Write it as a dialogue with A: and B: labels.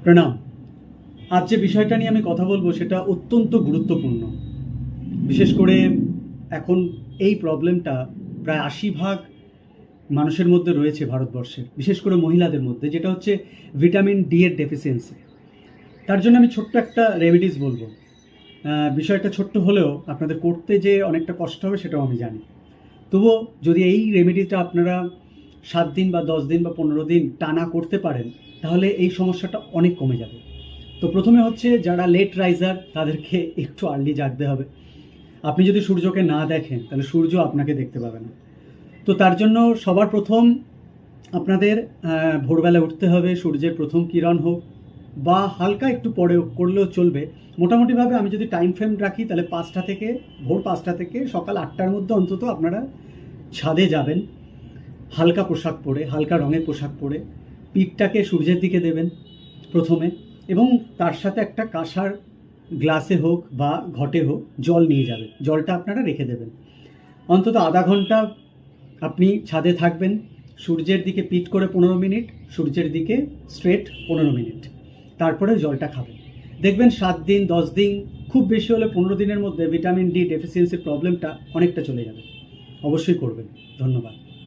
A: প্রণাম। আজ যে বিষয়টা নিয়ে আমি কথা বলবো সেটা অত্যন্ত গুরুত্বপূর্ণ। বিশেষ করে এখন এই প্রবলেমটা প্রায় ৮০% মানুষের মধ্যে রয়েছে ভারতবর্ষে, বিশেষ করে মহিলাদের মধ্যে, যেটা হচ্ছে ভিটামিন ডি এর ডেফিসিয়েন্সি। তার জন্য আমি ছোট্ট একটা রেমেডিস বলবো। বিষয়টা ছোট্ট হলেও আপনাদের করতে যে অনেকটা কষ্ট হবে সেটাও আমি জানি। তবুও যদি এই রেমেডিটা আপনারা ৭ দিন বা ১০ দিন বা ১৫ দিন টানা করতে পারেন, তাহলে এই সমস্যাটা অনেক কমে যাবে। তো প্রথমে হচ্ছে যারা লেট রাইজার তাদেরকে একটু আর্লি জাগতে হবে। আপনি যদি সূর্যকে না দেখেন তাহলে সূর্য আপনাকে দেখতে পাবে না। তো তার জন্য সবার প্রথম আপনাদের ভোরবেলা উঠতে হবে, সূর্যের প্রথম কিরণ হোক বা হালকা একটু পরে করলেও চলবে। মোটামুটিভাবে আমি যদি টাইম ফ্রেম রাখি তাহলে ভোর ৫টা থেকে সকাল ৮টার মধ্যে অন্তত আপনারা ছাদে যাবেন, হালকা পোশাক পরে, হালকা রঙের পোশাক পরে পিঠটাকে সূর্যের দিকে দেবেন প্রথমে, এবং তার সাথে একটা কাঁসার গ্লাসে হোক বা ঘটে হোক জল নিয়ে যাবেন। জলটা আপনারা রেখে দেবেন। অন্তত আধা ঘন্টা আপনি ছাদে থাকবেন, সূর্যের দিকে পিঠ করে ১৫ মিনিট, সূর্যের দিকে স্ট্রেট ১৫ মিনিট, তারপরে জলটা খাবেন। দেখবেন ৭ দিন ১০ দিন, খুব বেশি হলে ১৫ দিনের মধ্যে ভিটামিন ডি ডেফিসিয়েন্সির প্রবলেমটা অনেকটা চলে যাবে। অবশ্যই করবেন। ধন্যবাদ।